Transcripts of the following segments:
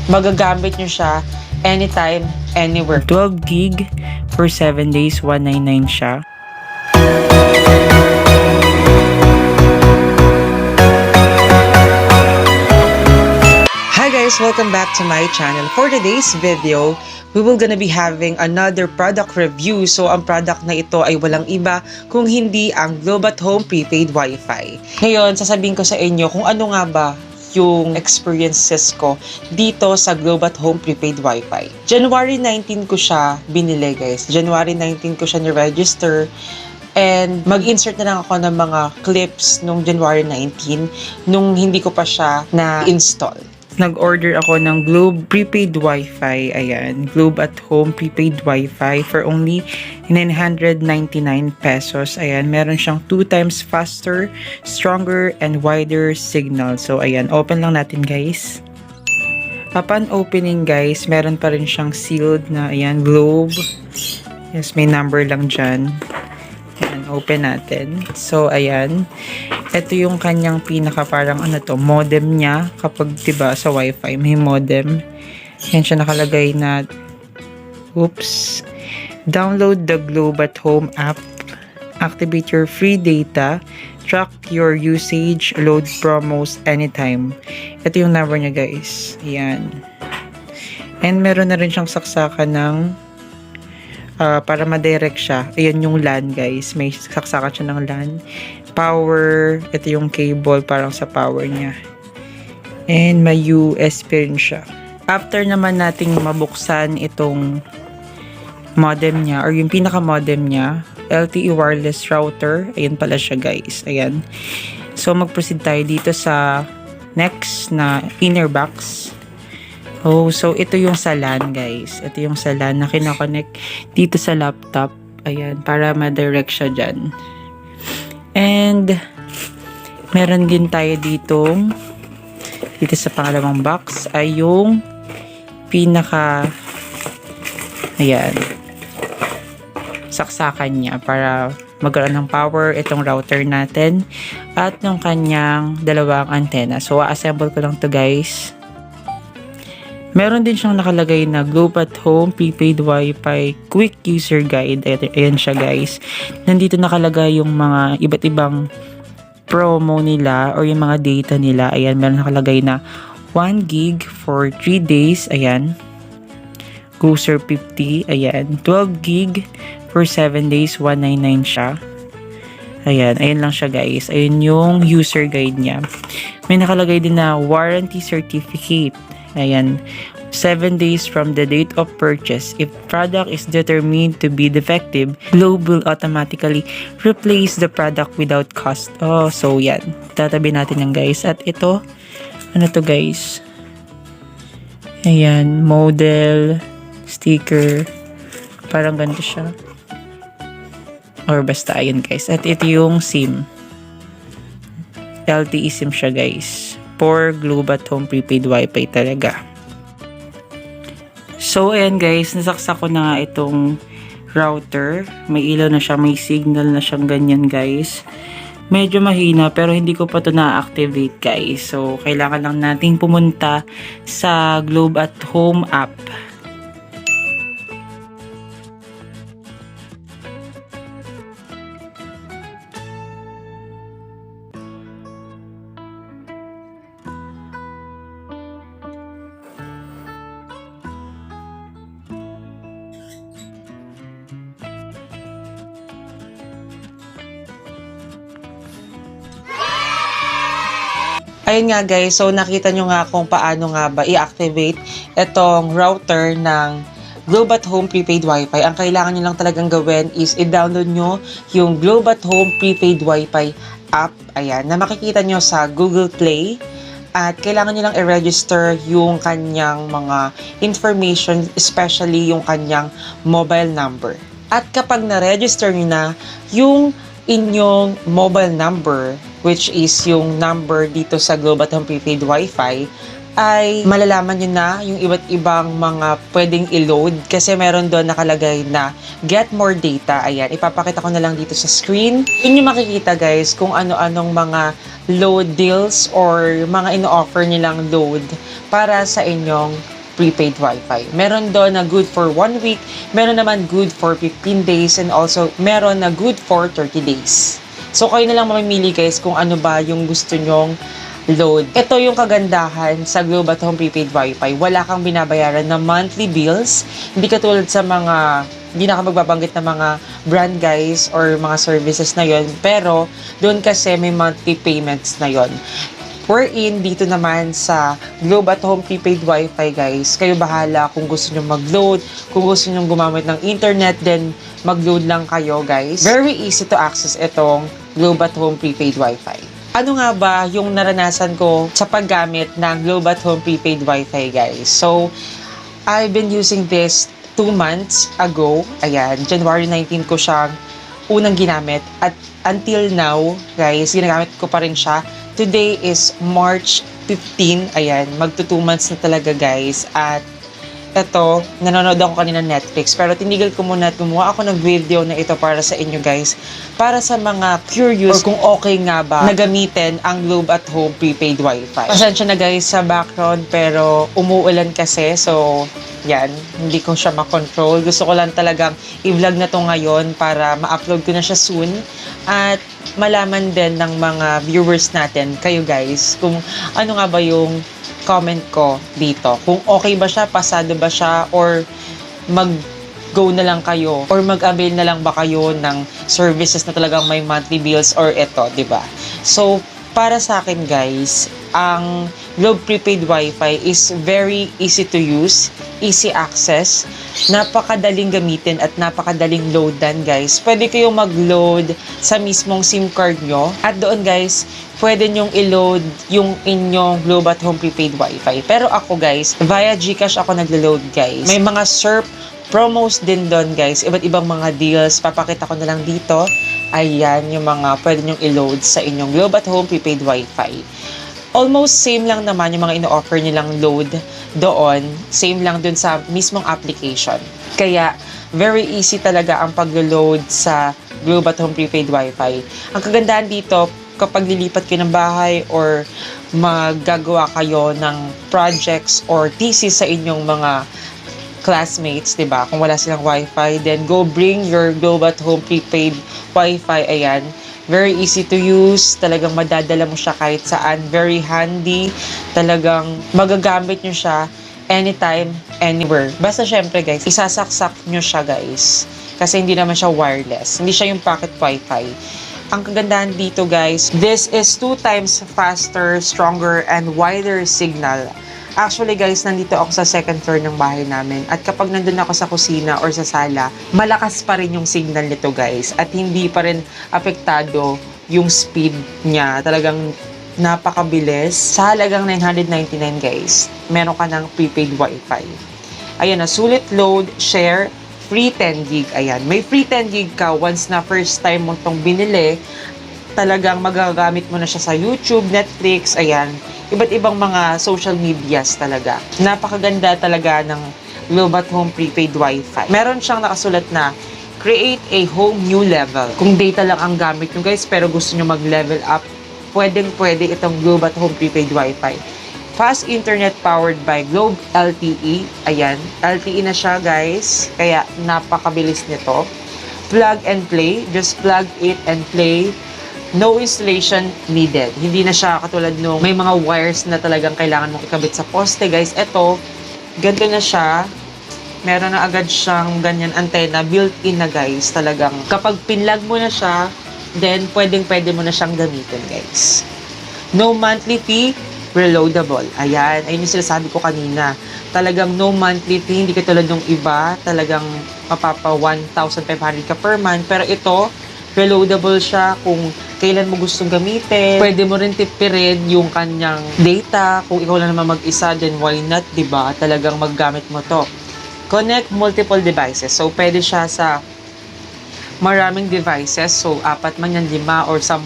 magagamit nyo siya anytime, anywhere. 12 gig for 7 days, 199 siya. Hi guys! Welcome back to my channel. For today's video, we will gonna be having another product review. So, ang product na ito ay walang iba kung hindi ang Globe at Home Prepaid Wifi. Ngayon, sasabihin ko sa inyo kung ano nga ba yung experiences ko dito sa Globe at Home Prepaid Wifi. January 19 ko siya binili guys. January 19 ko siya ni-register. And mag-insert na lang ako ng mga clips nung January 19 nung hindi ko pa siya na-install. Nag-order ako ng Globe Prepaid Wifi. Ayan, Globe at Home Prepaid Wifi for only 999 pesos. Ayan, meron siyang 2 times faster, stronger, and wider signal. So, ayan, open lang natin guys. Upon opening guys, meron pa rin siyang sealed na, ayan, Globe. Yes, may number lang dyan. Ayan, open natin. So, ayan. Ito yung kanyang pinaka parang modem niya. Kapag diba sa wifi may modem. Yan siya nakalagay na download the Globe at Home app. Activate your free data. Track your usage. Load promos anytime. Ito yung number niya guys. Ayan. And meron na rin siyang saksakan ng para ma-direct siya. Ayan yung LAN guys. May saksakan siya ng LAN. Power, ito yung cable parang sa power niya. And may USB rin siya. After naman nating mabuksan itong modem niya or yung pinaka modem niya, LTE wireless router, ayan pala siya guys. Ayan. So mag-proceed tayo dito sa next na inner box. Oh, so ito yung sa LAN guys. Ito yung sa LAN na kina-connect dito sa laptop. Ayan, para ma-direct siya dyan. And meron din tayo dito sa pangalawang box ay yung pinaka saksakan niya para magkaroon ng power itong router natin at yung kanyang dalawang antena. So, assemble ko lang to guys. Meron din siyang nakalagay na Globe at Home Prepaid Wifi Quick User Guide. Ayan siya guys. Nandito nakalagay yung mga iba't ibang promo nila or yung mga data nila. Ayan, meron nakalagay na 1 gig for 3 days. Ayan. User 50. Ayan. 12 gig for 7 days. 199 siya. Ayan. Ayan lang siya guys. Ayan yung user guide niya. May nakalagay din na warranty certificate. Ayan, 7 days from the date of purchase. If product is determined to be defective, Globe will automatically replace the product without cost. Oh, so yan. Tatabi natin yan guys. At ito, ano to guys? Ayan, model, sticker. Parang ganito siya. Or basta, ayan guys. At ito yung SIM. LTE SIM siya guys. For Globe at Home Prepaid Wifi talaga. So, ayan guys, nasaksak ko na nga itong router. May ilaw na siya, may signal na siyang ganyan guys. Medyo mahina pero hindi ko pa ito na-activate guys. So, kailangan lang nating pumunta sa Globe at Home app. Ayun nga guys, so nakita nyo nga kung paano nga ba i-activate itong router ng Globe at Home Prepaid Wifi. Ang kailangan nyo lang talagang gawin is i-download nyo yung Globe at Home Prepaid Wifi app. Ayan, na makikita nyo sa Google Play. At kailangan nyo lang i-register yung kanyang mga information, especially yung kanyang mobile number. At kapag na-register nyo na yung inyong mobile number, which is yung number dito sa Globe at Home Prepaid Wifi, ay malalaman nyo na yung iba't ibang mga pwedeng i-load kasi meron doon nakalagay na get more data. Ayan, ipapakita ko na lang dito sa screen. Yun yung makikita guys kung ano-anong mga load deals or mga ino-offer nilang load para sa inyong prepaid Wi-Fi. Meron doon na good for 1 week, meron naman good for 15 days, and also meron na good for 30 days. So, kayo na lang mamimili guys kung ano ba yung gusto nyong load. Ito yung kagandahan sa Globe at Home Prepaid Wi-Fi. Wala kang binabayaran na monthly bills. Hindi katulad sa mga, hindi na ka magbabanggit na mga brand guys or mga services na yon. Pero, doon kasi may monthly payments na yon. Wherein, dito naman sa Globe at Home Prepaid Wi-Fi guys, kayo bahala kung gusto nyo mag-load, kung gusto nyo gumamit ng internet, then mag-load lang kayo guys. Very easy to access itong Globe at Home Prepaid Wi-Fi. Ano nga ba yung naranasan ko sa paggamit ng Globe at Home Prepaid Wi-Fi guys? So, I've been using this 2 months ago. Ayan, January 19 ko siyang unang ginamit. At until now, guys, ginagamit ko pa rin siya. Today is March 15. Ayan, magto 2 months na talaga guys. At ito, nanonood ako kanina Netflix. Pero tinigil ko muna at gumawa ako ng video na ito para sa inyo guys. Para sa mga curious or kung okay nga ba na gamitin ang Globe at Home Prepaid Wi-Fi. Pasensya na guys sa background pero umuulan kasi. So, yan. Hindi ko siya makontrol. Gusto ko lang talagang i-vlog na to ngayon para ma-upload ko na siya soon. At malaman din ng mga viewers natin, kayo guys, kung ano nga ba yung comment ko dito. Kung okay ba siya, pasado ba siya, or mag-go na lang kayo, or mag-avail na lang ba kayo ng services na talagang may monthly bills, or eto, di ba? So, para sa akin guys, ang Globe Prepaid Wi-Fi is very easy to use, easy access, napakadaling gamitin at napakadaling loadan guys. Pwede kayong mag-load sa mismong SIM card nyo at doon guys, pwede nyong i-load yung inyong Globe at Home Prepaid Wi-Fi. Pero ako guys, via Gcash ako naglo-load guys. May mga SERP promos din doon guys, iba't ibang mga deals. Papakita ko na lang dito. Ayan yung mga pwede nyong i-load sa inyong Globe at Home Prepaid Wi-Fi. Almost same lang naman yung mga ino-offer nilang load doon. Same lang dun sa mismong application. Kaya, very easy talaga ang pag-load sa Globe at Home Prepaid Wi-Fi. Ang kagandahan dito, kapag lilipat kayo ng bahay or maggagawa kayo ng projects or thesis sa inyong mga classmates, diba? Kung wala silang Wi-Fi, then go bring your Globe at Home Prepaid Wi-Fi. Ayan. Very easy to use. Talagang madadala mo siya kahit saan. Very handy. Talagang magagamit nyo siya anytime, anywhere. Basta syempre guys, isasaksak nyo siya guys. Kasi hindi naman siya wireless. Hindi siya yung pocket Wi-Fi. Ang kagandahan dito guys, this is 2 times faster, stronger, and wider signal. Actually guys, nandito ako sa second floor ng bahay namin. At kapag nandun ako sa kusina or sa sala, malakas pa rin yung signal nito guys. At hindi pa rin apektado yung speed niya. Talagang napakabilis. Sa halagang 999 guys, meron ka ng prepaid Wi-Fi. Ayan na, sulit load, share, free 10 gig. Ayan, may free 10 gig ka once na first time mo itong binili. Talagang magagamit mo na siya sa YouTube, Netflix, ayan. Iba't ibang mga social medias talaga. Napakaganda talaga ng Globe at Home Prepaid Wi-Fi. Meron siyang nakasulat na create a home new level. Kung data lang ang gamit nyo guys, pero gusto nyo mag-level up, pwedeng-pwede itong Globe at Home Prepaid Wi-Fi. Fast internet powered by Globe LTE. Ayan, LTE na siya guys. Kaya napakabilis nito. Plug and play. Just plug it and play. No installation needed. Hindi na siya katulad nung may mga wires na talagang kailangan mong ikabit sa poste guys. Ito, ganito na siya. Meron na agad siyang ganyan antena, built-in na guys. Talagang kapag pinlag mo na siya, then pwede mo na siyang gamitin guys. No monthly fee, reloadable. Ayan, ayun yung sinasabi ko kanina. Talagang no monthly fee, hindi katulad nung iba. Talagang mapapa 1,500 ka per month. Pero ito, reloadable siya kung kailan mo gustong gamitin. Pwede mo rin tipirin yung kanyang data. Kung ikaw lang naman mag-isa, then why not, diba? Talagang maggamit mo to. Connect multiple devices. So, pwede siya sa maraming devices. So, 4 man yan, 5 or 10.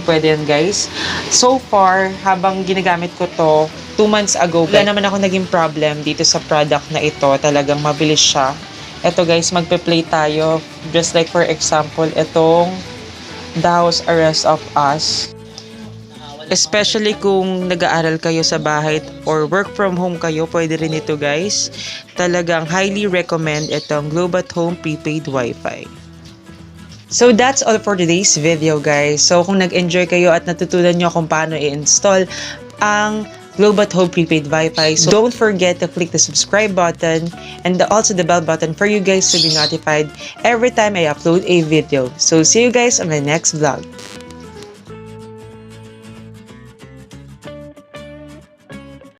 Pwede yan, guys. So far, habang ginagamit ko to, 2 months ago, wala naman ako naging problem dito sa product na ito. Talagang mabilis siya. Ito guys, magpe-play tayo. Just like for example, itong The House Arrest of Us. Especially kung nag-aaral kayo sa bahay or work from home kayo, pwede rin ito guys. Talagang highly recommend itong Globe at Home Prepaid Wifi. So that's all for today's video guys. So kung nag-enjoy kayo at natutunan nyo kung paano i-install ang Globe at Home Prepaid Wifi, so don't forget to click the subscribe button and also the bell button for you guys to be notified every time I upload a video. So see you guys on my next vlog.